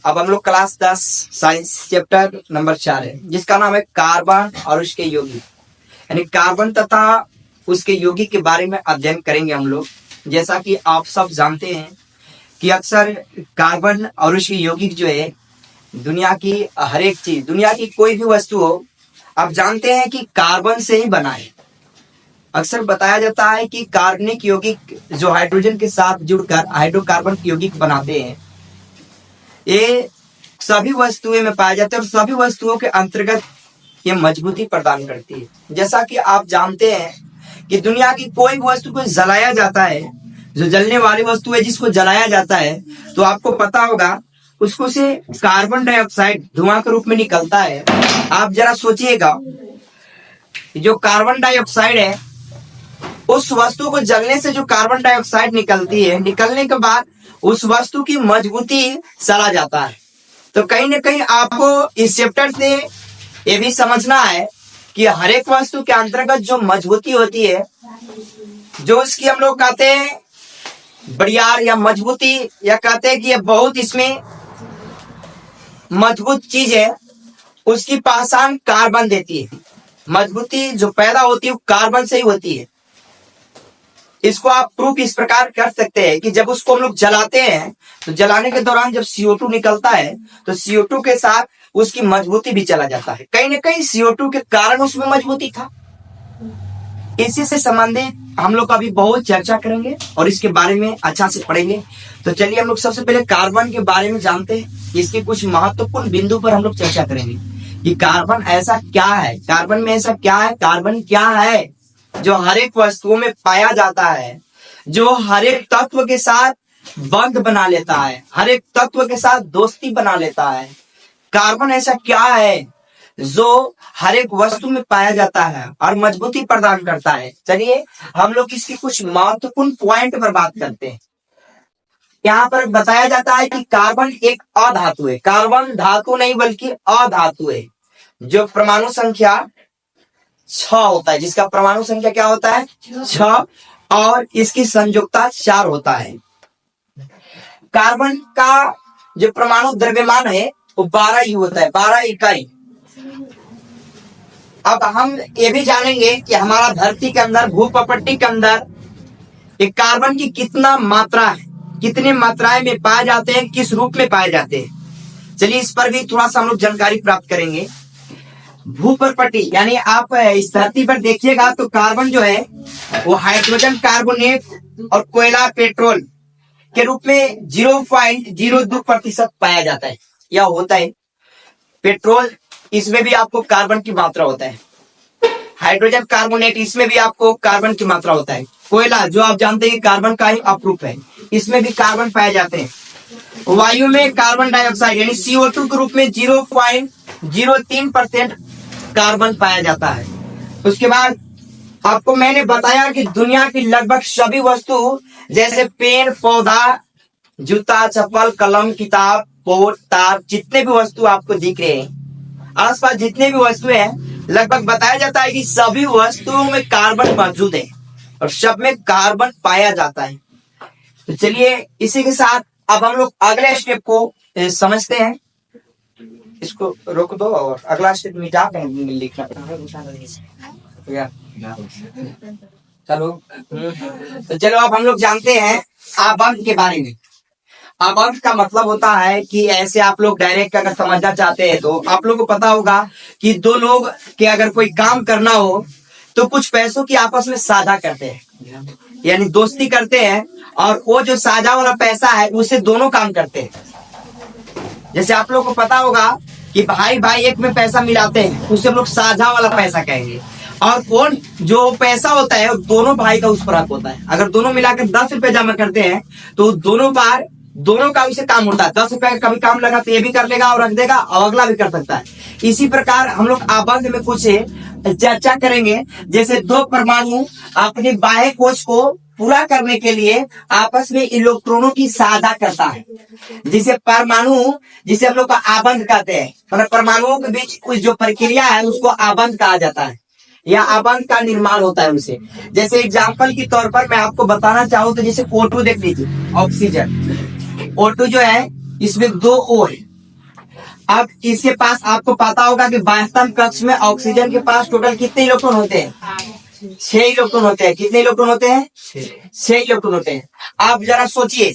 अब हम लोग क्लास 10 साइंस चैप्टर नंबर 4 है, जिसका नाम है कार्बन और उसके यौगिक। यानी कार्बन तथा उसके यौगिक के बारे में अध्ययन करेंगे हम लोग। जैसा कि आप सब जानते हैं कि अक्सर कार्बन और उसके यौगिक जो है दुनिया की हर एक चीज, दुनिया की कोई भी वस्तु हो, आप जानते हैं कि कार्बन से ही बना है। अक्सर बताया जाता है कि कार्बनिक यौगिक जो हाइड्रोजन के साथ जुड़कर हाइड्रोकार्बन यौगिक बनाते हैं, ये सभी वस्तुएं में पाए जाते हैं और सभी वस्तुओं के अंतर्गत ये मजबूती प्रदान करती है। जैसा कि आप जानते हैं कि दुनिया की कोई भी वस्तु को जलाया जाता है, जो जलने वाली वस्तु है जिसको जलाया जाता है, तो आपको पता होगा उसको से कार्बन डाइऑक्साइड धुआं के रूप में निकलता है। आप जरा सोचिएगा, जो कार्बन डाइऑक्साइड है, उस वस्तु को जलने से जो कार्बन डाइऑक्साइड निकलती है, निकलने के बाद उस वस्तु की मजबूती चला जाता है। तो कहीं ना कहीं आपको इस चैप्टर से ये भी समझना है कि हर एक वस्तु के अंतर्गत जो मजबूती होती है, जो इसकी हम लोग कहते हैं बड़ियार या मजबूती, या कहते हैं कि ये बहुत इसमें मजबूत चीज है, उसकी पहचान कार्बन देती है। मजबूती जो पैदा होती है वो कार्बन से ही होती है। इसको आप प्रूफ इस प्रकार कर सकते हैं कि जब उसको हम लोग जलाते हैं तो जलाने के दौरान जब CO2 निकलता है तो CO2 के साथ उसकी मजबूती भी चला जाता है। कहीं ना कहीं CO2 के कारण उसमें मजबूती था। इसी से संबंधित हम लोग अभी बहुत चर्चा करेंगे और इसके बारे में अच्छा से पढ़ेंगे। तो चलिए हम लोग सबसे पहले कार्बन के बारे में जानते हैं। इसके कुछ महत्वपूर्ण बिंदु पर हम लोग चर्चा करेंगे कि कार्बन ऐसा क्या है, कार्बन में ऐसा क्या है, कार्बन क्या है जो हर एक वस्तुओं में पाया जाता है, जो हर एक तत्व के साथ बंध बना लेता है, हर एक तत्व के साथ दोस्ती बना लेता है। कार्बन ऐसा क्या है जो हर एक वस्तु में पाया जाता है और मजबूती प्रदान करता है। चलिए हम लोग इसकी कुछ महत्वपूर्ण पॉइंट पर बात करते हैं। यहाँ पर बताया जाता है कि कार्बन एक अधातु है। कार्बन धातु नहीं बल्कि अधातु है, जो परमाणु संख्या 6 होता है, जिसका परमाणु संख्या क्या होता है 6, और इसकी संयोजकता 4 होता है। कार्बन का जो परमाणु द्रव्यमान है वो 12 ही होता है, 12 इकाई। अब हम ये भी जानेंगे कि हमारा धरती के अंदर, भूप्रपट्टी के अंदर एक कार्बन की कितना मात्रा है, कितनी मात्राएं में पाए जाते हैं, किस रूप में पाए जाते हैं। चलिए इस पर भी थोड़ा सा हम लोग जानकारी प्राप्त करेंगे। भूप्रपट्टी यानी आप इस धरती पर देखिएगा तो कार्बन जो है वो हाइड्रोजन कार्बोनेट और कोयला पेट्रोल के रूप में 0.02% पाया जाता है या होता है। पेट्रोल, इसमें भी आपको कार्बन की मात्रा होता है। हाइड्रोजन कार्बोनेट, इसमें भी आपको कार्बन की मात्रा होता है। कोयला, जो आप जानते हैं कि कार्बन का ही अपरूप है, इसमें भी कार्बन पाए जाते हैं। वायु में कार्बन डाइऑक्साइड यानी CO2 के रूप में 0.03% कार्बन पाया जाता है। उसके बाद आपको मैंने बताया कि दुनिया की लगभग सभी वस्तु, जैसे पेड़ पौधा, जूता चप्पल, कलम, किताब, बोर्ड, तार, जितने भी वस्तु आपको दिख रहे हैं, आसपास जितने भी वस्तुएं हैं, लगभग बताया जाता है कि सभी वस्तुओं में कार्बन मौजूद है और सब में कार्बन पाया जाता है। तो चलिए इसी के साथ अब हम लोग अगले स्टेप को समझते हैं। इसको रोक दो और अगला स्टेप मिटा कर लिखना पड़ेगा। चलो तो चलो अब हम लोग जानते हैं आबंध के बारे में। आबंध का मतलब होता है कि ऐसे आप लोग डायरेक्ट अगर समझना चाहते हैं तो आप लोग को पता होगा कि दो लोग के अगर कोई काम करना हो तो कुछ पैसों की आपस में साझा करते हैं, यानी दोस्ती करते हैं, और वो जो साझा वाला पैसा है उससे दोनों काम करते हैं। जैसे आप लोग को पता होगा कि भाई भाई एक में पैसा मिलाते हैं, उसे हम लोग साझा वाला पैसा कहेंगे। और कौन जो पैसा होता है दोनों भाई का उस पर हक होता है। अगर दोनों मिलाकर 10 रुपए जमा करते हैं तो दोनों बार दोनों का उसे काम होता है। 10 रुपए का कभी काम लगा तो ये भी कर लेगा और रख देगा, और अगला भी कर सकता है। इसी प्रकार हम लोग आबंध में कुछ चर्चा करेंगे। जैसे दो परमाणु अपने बाह्य कोश को पूरा करने के लिए आपस में इलेक्ट्रॉनों की साझा करता है, जिसे परमाणु, जिसे हम लोग का आबंध कहते हैं। मतलब परमाणुओं के बीच कुछ जो प्रक्रिया है उसको आबंध कहा जाता है, या आबंध का निर्माण होता है उसे। जैसे एग्जाम्पल के तौर पर मैं आपको बताना चाहूँ तो जैसे O2 देख लीजिए, ऑक्सीजन। O2 जो है इसमें 2 O है, अब इसके पास आपको पता होगा कि बाह्यतम कक्ष में ऑक्सीजन के पास टोटल कितने इलेक्ट्रॉन होते हैं? 6 इलेक्ट्रॉन होते हैं। कितने इलेक्ट्रॉन होते हैं? 6 इलेक्ट्रॉन होते हैं। आप जरा सोचिए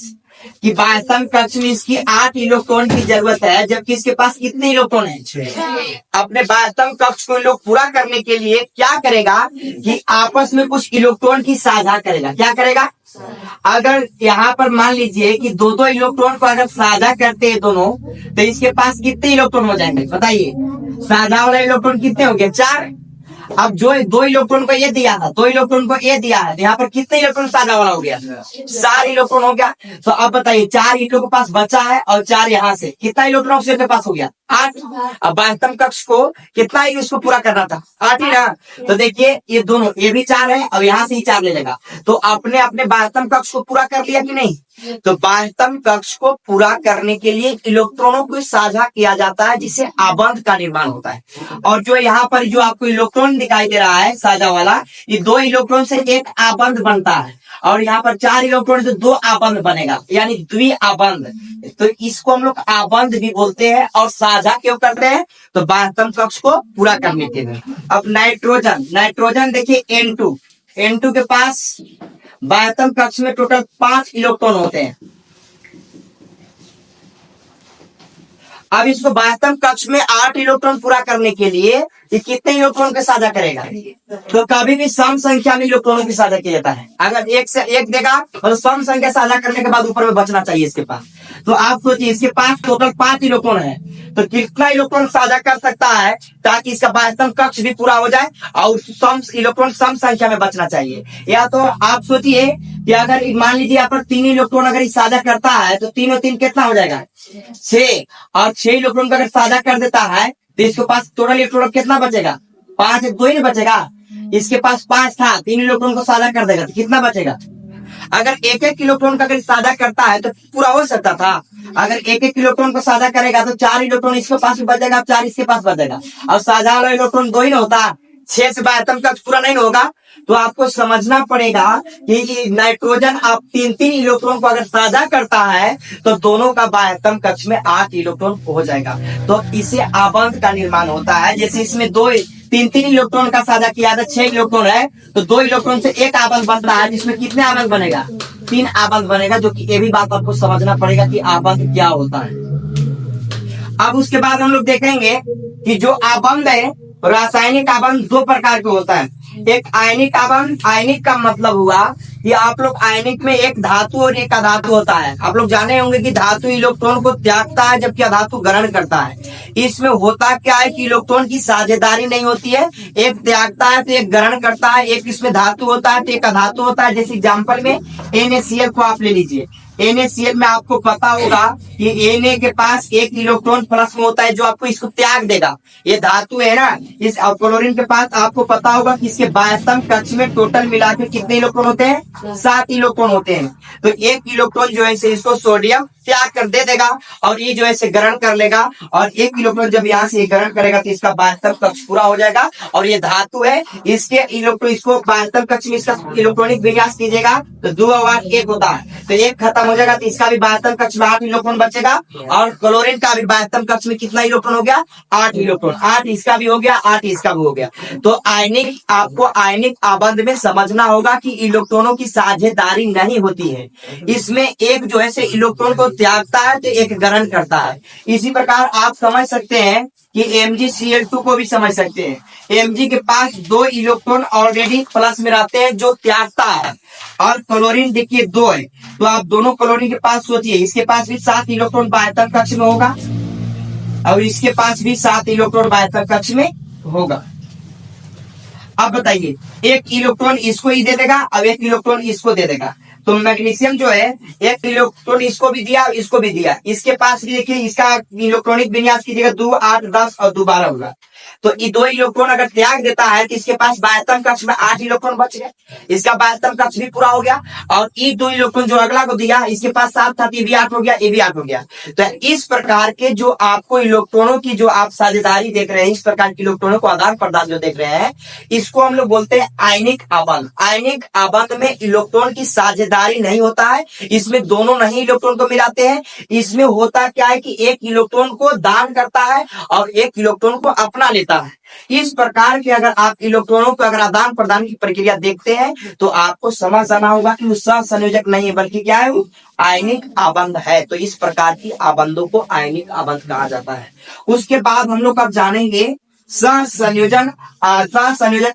कि बाह्यतम कक्ष में इसकी 8 इलेक्ट्रॉन की जरूरत है, जबकि इसके पास कितने इलेक्ट्रॉन है? 6। अपने बाह्यतम कक्ष को लोग पूरा करने के लिए क्या करेगा कि आपस में कुछ इलेक्ट्रॉन की साझा करेगा। क्या करेगा? अगर यहाँ पर मान लीजिए कि दो दो इलेक्ट्रॉन को अगर साझा करते हैं दोनों, तो इसके पास कितने इलेक्ट्रॉन हो जाएंगे बताइए? साझा वाला इलेक्ट्रॉन कितने हो गए? 4। अब जो 2 इलेक्ट्रॉन को ये दिया था, 2 इलेक्ट्रॉन को ये दिया है, तो यहाँ पर कितने इलेक्ट्रॉन साझा वाला हो गया? 4 इलेक्ट्रॉन हो गया। तो अब बताइए 4 इलेक्ट्रॉन के पास बचा है और 4 यहाँ से, कितना इलेक्ट्रॉन ऑक्सीजन के पास हो गया? 8। अब बाह्यतम कक्ष को कितना ही उसको पूरा करना था? 8 ही ना। तो देखिए ये दोनों, ये भी 4 है और यहाँ से ही 4 ले लेगा, तो अपने अपने बाह्यतम कक्ष को पूरा कर लिया कि नहीं? तो बाह्यतम कक्ष को पूरा करने के लिए इलेक्ट्रॉनों को साझा किया जाता है, जिससे आबंध का निर्माण होता है। और जो यहाँ पर जो आपको इलेक्ट्रॉन दिखाई दे रहा है साझा वाला, ये 2 इलेक्ट्रॉन से एक आबंध बनता है, और यहाँ पर 4 इलेक्ट्रॉन से 2 आबंध बनेगा, यानी द्विआबंध। तो इसको हम लोग आबंध भी बोलते हैं। और साझा क्यों करते हैं? तो बाह्यतम कक्ष को पूरा करने के लिए। अब नाइट्रोजन देखिए N2 के पास बाह्यतम कक्ष में टोटल 5 इलेक्ट्रॉन होते हैं। अब इसको बाह्यतम कक्ष में 8 इलेक्ट्रॉन पूरा करने के लिए ये कितने इलेक्ट्रॉन के साझा करेगा? तो कभी भी सम संख्या में इलेक्ट्रॉनों की साझा किया जाता है। अगर 1 से 1 देगा तो सम संख्या साझा करने के बाद ऊपर में बचना चाहिए इसके पास। तो आप सोचिए इसके पास टोटल 5 इलेक्ट्रॉन है, तो कितना इलेक्ट्रॉन साझा कर सकता है ताकि इसका बाह्यतम कक्ष भी पूरा हो जाए और सम इलेक्ट्रॉन सम संख्या में बचना चाहिए। या तो आप सोचिए कि अगर मान लीजिए यहाँ पर 3 इलेक्ट्रॉन अगर साझा करता है, तो 3 और 3 कितना हो जाएगा? 6। और 6 इलेक्ट्रॉन अगर साझा कर देता है तो इसके पास टोटल इलेक्ट्रॉन कितना बचेगा? 5। 2 ही नहीं बचेगा। इसके पास 5 था, 3 इलेक्ट्रॉन को साझा कर देगा तो कितना बचेगा? अगर एक एक इलेक्ट्रॉन का अगर साझा करता है तो पूरा हो सकता था। अगर एक एक इलेक्ट्रॉन को साझा करेगा तो 4 इलेक्ट्रॉन इसके पास बचेगा, 4 इसके पास बचेगा। और साझा वाला इलेक्ट्रॉन 2 ही ना होता, 6 से बाह्यतम कक्ष पूरा नहीं होगा। तो आपको समझना पड़ेगा कि नाइट्रोजन आप 3-3 इलेक्ट्रॉन को अगर साझा करता है तो दोनों का बाह्यतम कक्ष में 8 इलेक्ट्रॉन हो जाएगा। तो इसे आबंध का निर्माण होता है। जैसे इसमें 3-3 इलेक्ट्रॉन का साझा किया था, 6 इलेक्ट्रॉन है, तो 2 इलेक्ट्रॉन से एक आबंध बनता है, जिसमें कितने आबंध बनेगा? 3 आबंध बनेगा। जो कि ये भी बात आपको समझना पड़ेगा कि आबंध क्या होता है। अब उसके बाद हम लोग देखेंगे कि जो आबंध है, रासायनिक आबंध 2 प्रकार के होता है। एक आयनिक आबंध। आयनिक का मतलब हुआ कि आप लोग आयनिक में एक धातु और एक अधातु होता है। आप लोग जाने होंगे कि धातु इलेक्ट्रॉन को त्यागता है जबकि अधातु ग्रहण करता है। इसमें होता क्या है कि इलेक्ट्रॉन की साझेदारी नहीं होती है, एक त्यागता है तो एक ग्रहण करता है, एक इसमें धातु होता है तो एक अधातु होता है। जैसे एग्जाम्पल में NaCl को आप ले लीजिए। NaCl में आपको पता होगा कि Na के पास 1 इलेक्ट्रॉन प्लस में होता है जो आपको इसको त्याग देगा। ये धातु है ना। इस क्लोरीन के पास आपको पता होगा कि इसके बाह्यतम कक्ष में टोटल मिला के कितने इलेक्ट्रॉन होते हैं? 7 इलेक्ट्रॉन होते हैं। तो 1 इलेक्ट्रॉन जो है इसको सोडियम त्याग कर दे देगा और ये जो है इसे ग्रहण कर लेगा। और 1 इलेक्ट्रॉन जब यहाँ से ग्रहण करेगा तो इसका बाह्यतम कक्ष पूरा हो जाएगा। और ये धातु है, इसके इलेक्ट्रॉन इसको बाह्यतम कक्ष में इसका इलेक्ट्रॉनिक विन्यास कीजिएगा तो 2 और 8 1 होता है। तो 1 खत्म हो जाएगा तो इसका भी बाह्यतम कक्ष में 8 इलेक्ट्रॉन बचेगा। और क्लोरीन का भी बाह्यतम कक्ष में कितना इलेक्ट्रॉन हो गया? 8 इलेक्ट्रॉन। 8 इसका भी हो गया, 8 इसका भी हो गया। तो आयनिक, आपको आयनिक आबंध में समझना होगा कि इलेक्ट्रॉनों की साझेदारी नहीं होती है। इसमें एक जो है से इलेक्ट्रॉन को त्यागता है तो एक ग्रहण करता है। इसी प्रकार आप समझ सकते हैं कि MgCl2 को भी समझ सकते हैं। Mg के पास 2 इलेक्ट्रॉन ऑलरेडी प्लस में रहते हैं जो त्यागता है, और क्लोरीन देखिए 2 है। तो आप दोनों क्लोरीन के पास सोचिए, इसके पास भी 7 इलेक्ट्रॉन बाह्यतम कक्ष में होगा और इसके पास भी 7 इलेक्ट्रॉन बाह्यतम कक्ष में होगा। अब बताइए 1 इलेक्ट्रॉन इसको ही दे देगा और 1 इलेक्ट्रॉन इसको दे देगा। तो मैग्नीशियम जो है 1 इलेक्ट्रॉन इसको भी दिया, इसको भी दिया। इसके पास भी देखिए इसका इलेक्ट्रॉनिक विन्यास कीजिएगा 2 8 10 और 2 12 होगा। तो ये 2 इलेक्ट्रॉन अगर त्याग देता है तो इसके पास बाह्यतम कक्ष में 8 इलेक्ट्रॉन बच गए, इसका बाह्यतम कक्ष भी पूरा हो गया। और ये 2 इलेक्ट्रॉन जो अगला को दिया, इसके पास 7 था, ये भी 8 हो गया, ये भी 8 हो गया। तो इस प्रकार के जो आपको इलेक्ट्रॉनों की जो आप साझेदारी देख रहे हैं, इस प्रकार के इलेक्ट्रॉनों को आदान प्रदान जो देख रहे हैं, इसको हम लोग बोलते हैं आयनिक आबंध। आयनिक आबंध में इलेक्ट्रॉन की साझेदारी नहीं होता है, इसमें दोनों नहीं इलेक्ट्रॉन को मिलाते हैं। इसमें होता क्या है कि एक इलेक्ट्रॉन को दान करता है और एक इलेक्ट्रॉन को अपना लेता है। इस प्रकार के अगर आप इलेक्ट्रॉनों को अगर आदान प्रदान की प्रक्रिया देखते हैं तो आपको समझ आना होगा कि वो सहसंयोजक नहीं है, बल्कि क्या है, वो आयनिक आबंध है। तो इस प्रकार की आबंधों को आयनिक आबंध कहा जाता है। उसके बाद हम लोग अब जानेंगे सहसंयोजक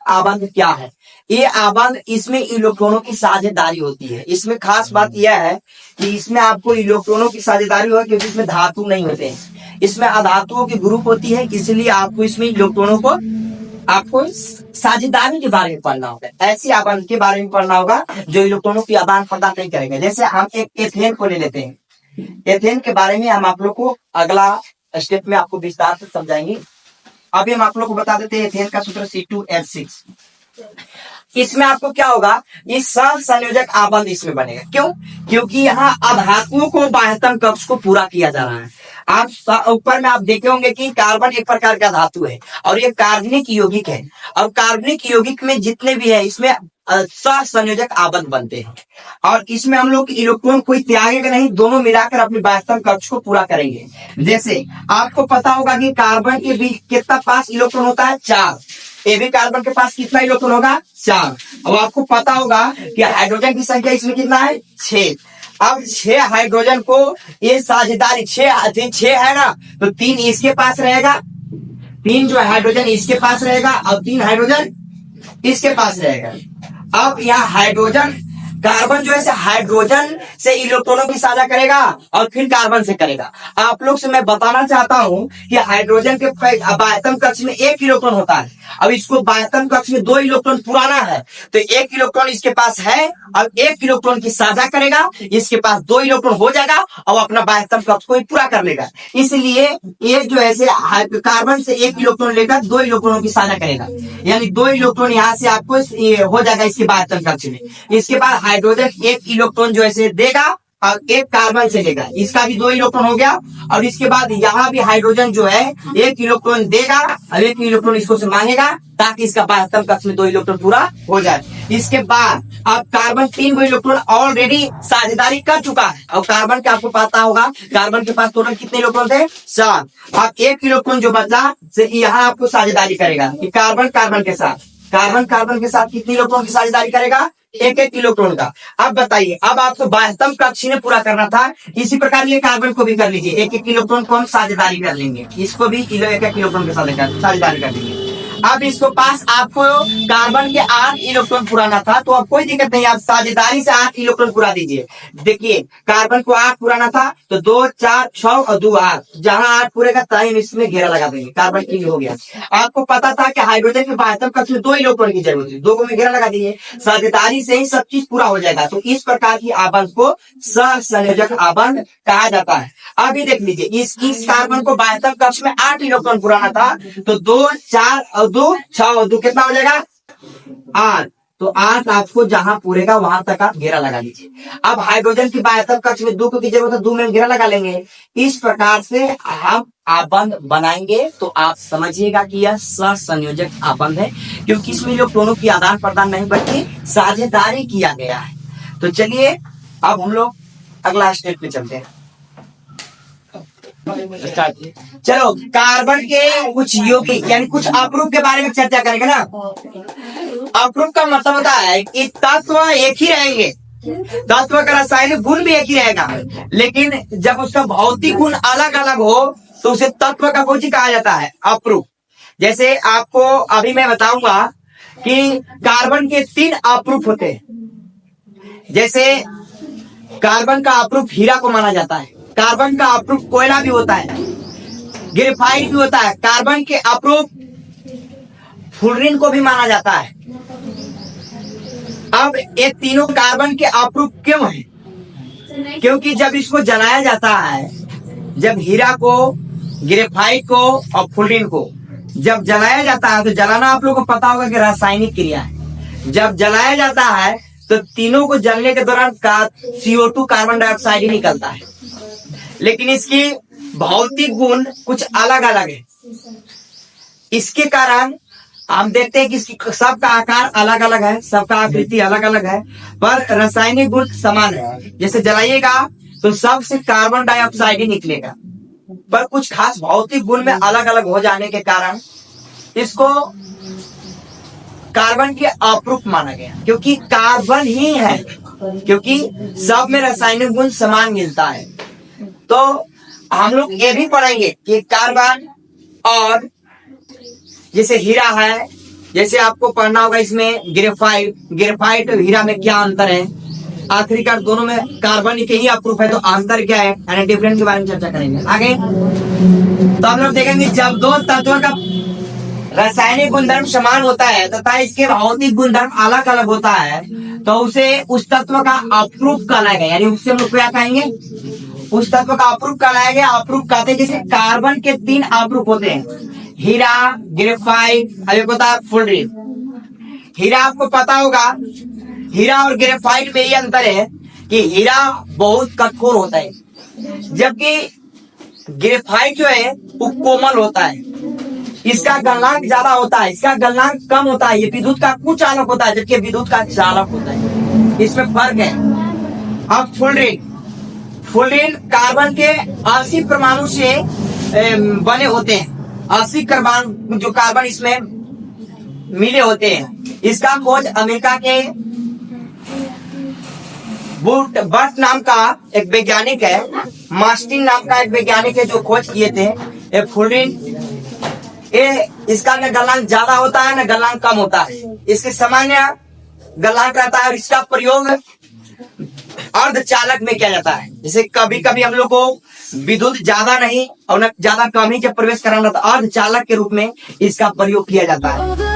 आबंध क्या है। ये आबंध, इसमें इलेक्ट्रॉनों की साझेदारी होती है। इसमें खास बात यह है कि इसमें आपको इलेक्ट्रॉनों की साझेदारी होगी, क्योंकि इसमें धातु नहीं होते हैं, इसमें अधातुओं की ग्रुप होती है, इसलिए आपको इसमें इलेक्ट्रॉनों को आपको साझेदारी के बारे में पढ़ना होगा, ऐसी आबंध के बारे में पढ़ना होगा जो इलेक्ट्रॉनों की आदान प्रदान नहीं करेंगे। जैसे हम एक एथेन को ले लेते हैं, एथेन के बारे में हम आप लोग को अगला स्टेप में आपको विस्तार से समझाएंगे। अभी हम आप लोग को बता देते हैं एथेन का सूत्र C2H6। इसमें आपको क्या होगा, ये सहसंयोजक आबंध इसमें बनेगा। क्यों? क्योंकि यहाँ अधातुओं को बाह्यतम कक्ष को पूरा किया जा रहा है। आप ऊपर में आप देखे होंगे कि कार्बन एक प्रकार का धातु है और ये कार्बनिक यौगिक है, और कार्बनिक यौगिक में जितने भी है इसमें सहसंयोजक आबंध बनते हैं। और इसमें हम लोग इलेक्ट्रॉन कोई त्यागेगा नहीं, दोनों मिलाकर अपने बाह्यतम कक्ष को पूरा करेंगे। जैसे आपको पता होगा कि कार्बन के बीच कितना पास इलेक्ट्रॉन होता है, 4। ये भी कार्बन के पास कितना इलेक्ट्रॉन होगा, 4। अब आपको पता होगा कि हाइड्रोजन की संख्या इसमें कितना है, 6। अब 6 हाइड्रोजन को ये साझेदारी 6 है ना, तो 3 इसके पास रहेगा, 3 जो हाइड्रोजन इसके पास रहेगा और 3 हाइड्रोजन इसके पास रहेगा। अब यहाँ हाइड्रोजन, कार्बन जो है हाइड्रोजन से इलेक्ट्रॉनों की साझा करेगा और फिर कार्बन से करेगा। आप लोग से मैं बताना चाहता हूं कि हाइड्रोजन के बाह्यतम कक्ष में 1 इलेक्ट्रॉन होता है। अब इसको बाह्यतम कक्ष में 2 इलेक्ट्रॉन पुराना है, तो 1 इलेक्ट्रॉन इसके पास है और 1 इलेक्ट्रॉन की साझा करेगा, इसके पास 2 इलेक्ट्रॉन हो जाएगा और अपना बाह्यतम कक्ष को पूरा कर लेगा। इसलिए ये जो है कार्बन से 1 इलेक्ट्रॉन लेकर 2 इलेक्ट्रॉनों की साझा करेगा, यानी 2 इलेक्ट्रॉन यहाँ से आपको हो जाएगा इसके बाह्यतम कक्ष में। इसके बाद हाइड्रोजन 1 इलेक्ट्रॉन जो है देगा और 1 कार्बन से लेगा, इसका भी 2 इलेक्ट्रॉन हो गया। और इसके बाद यहाँ भी हाइड्रोजन जो है 1 इलेक्ट्रॉन देगा और 1 इलेक्ट्रॉन इसको से मांगेगा, ताकि इसका बाह्यतम कक्ष में 2 इलेक्ट्रॉन पूरा हो जाए। इसके बाद अब कार्बन 3 इलेक्ट्रॉन ऑलरेडी साझेदारी कर चुका है, और कार्बन का आपको पता होगा कार्बन के पास टोटल कितने इलेक्ट्रॉन थे, 4। अब 1 इलेक्ट्रॉन जो बचा यहाँ आपको साझेदारी करेगा कि कार्बन कार्बन के साथ कितने इलेक्ट्रॉन की साझेदारी करेगा, 1 इलेक्ट्रॉन का। अब बताइए, अब आपको बाह्यतम कक्ष में पूरा करना था, इसी प्रकार ये कार्बन को भी कर लीजिए, 1 इलेक्ट्रॉन को हम साझेदारी कर लेंगे, इसको भी 1 इलेक्ट्रॉन के साथ साझेदारी कर लेंगे। अब इसको पास आपको कार्बन के 8 इलेक्ट्रॉन पुराना था, तो अब कोई दिक्कत नहीं, आप साझेदारी से 8 इलेक्ट्रॉन पूरा दीजिए। देखिए कार्बन को 8 पुराना था, तो 2 4 6 और 2 8, जहां 8 पूरेगा तहीं इसमें घेरा लगा देंगे, कार्बन की हो गया। आपको पता था कि हाइड्रोजन के बाह्यतम कक्ष में 2 इलेक्ट्रॉन की जरूरत है, 2 को में घेरा लगा दीजिए, साझेदारी से ही सब चीज पूरा हो जाएगा। तो इस प्रकार की आबंध को सहसंयोजक आबंध कहा जाता है। अभी देख लीजिए, इस कार्बन को बाह्यतम कक्ष में 8 इलेक्ट्रॉन पुराना था, तो 2 4 और 2 6 और 2 कितना हो जाएगा, 8। तो 8 आपको जहां पूरेगा वहां तक आप घेरा लगा लीजिए। अब हाइड्रोजन की बाह्यतम कक्ष में 2 की जरूरत है, 2 में घेरा लगा लेंगे। इस प्रकार से हम आबंध बनाएंगे, तो आप समझिएगा कि यह सहसंयोजक आबंध है, क्योंकि इसमें इलेक्ट्रॉनों की आदान प्रदान नहीं बल्कि साझेदारी किया गया है। तो चलिए अब हम लोग अगला स्टेप पे चलते हैं। चलो कार्बन के कुछ यौगिक यानी कुछ अपरूप के बारे में चर्चा करेंगे ना। अपरूप का मतलब होता है कि तत्व एक ही रहेंगे, तत्व का रासायनिक गुण भी एक ही रहेगा, लेकिन जब उसका भौतिक गुण अलग अलग हो तो उसे तत्व का कौन कहा जाता है, अपरूप। जैसे आपको अभी मैं बताऊंगा कि कार्बन के 3 अपरूप होते हैं। जैसे कार्बन का अपरूप हीरा को माना जाता है, कार्बन का अपरूप कोयला भी होता है, ग्रेफाइट भी होता है, कार्बन के अपरूप फ्लोरीन को भी माना जाता है। अब ये तीनों कार्बन के अपरूप क्यों हैं? क्योंकि जब इसको जलाया जाता है, जब हीरा को, ग्रेफाइट को और फ्लोरीन को जब जलाया जाता है, तो जलाना आप लोगों को पता होगा कि रासायनिक क्रिया है। जब जलाया जाता है तो तीनों को जलने के दौरान CO2 कार्बन डाइऑक्साइड ही निकलता है, लेकिन इसकी भौतिक गुण कुछ अलग अलग है। इसके कारण हम देखते हैं कि सबका आकार अलग अलग है, सबका आकृति अलग अलग है, पर रासायनिक गुण समान है। जैसे जलाइएगा तो सबसे कार्बन डाइऑक्साइड ही निकलेगा, पर कुछ खास भौतिक गुण में अलग अलग हो जाने के कारण इसको कार्बन के अप्रूप माना गया, क्योंकि कार्बन ही है, क्योंकि सब में रासायनिक गुण समान मिलता है। तो हम लोग ये भी पढ़ेंगे कि कार्बन और जैसे हीरा है, जैसे आपको पढ़ना होगा इसमें ग्रेफाइट और हीरा में क्या अंतर है। आखिरकार दोनों में कार्बन के ही अप्रूप है, तो अंतर क्या है यानी डिफरेंस के बारे में चर्चा करेंगे आगे। तो हम लोग देखेंगे जब दो तत्वों का रासायनिक गुणधर्म समान होता है तथा इसके भौतिक गुणधर्म अलग अलग होता है, तो उसे उस तत्व का अप्रूप कहलाएगा। यानी उससे हम लोग क्या कहेंगे, उस तत्व का अप्रूप कहलाएगा। अप्रूप कहते हैं जैसे कार्बन के 3 अप्रूप होते हैं, हीरा, ग्रेफाइट, एक होता है फुलरिन। हीरा आपको पता होगा, हीरा और ग्रेफाइट में ये अंतर है कि हीरा बहुत कठोर होता है, जबकि ग्रेफाइट जो है वो कोमल होता है। इसका गलनांक ज्यादा होता है, इसका गलनांक कम होता है। ये विद्युत का कुचालक होता है, जबकि विद्युत का चालक होता है। इसमें फर्क है। अब फुलरिन कार्बन के 80 परमाणु से बने होते हैं। 80 कार्बन जो कार्बन इसमें मिले होते हैं। इसका खोज अमेरिका के बर्ट नाम का एक वैज्ञानिक है, मार्टिन नाम का एक वैज्ञानिक है जो खोज किए थे फुलरिन। इसका न गलनांक ज्यादा होता है न गलनांक कम होता है, इसके सामान्य गलनांक रहता है। और इसका प्रयोग अर्धचालक में किया जाता है। जैसे कभी कभी हम लोग को विद्युत ज्यादा नहीं और न ज्यादा कम ही जब प्रवेश कराना, तो अर्धचालक के रूप में इसका प्रयोग किया जाता है।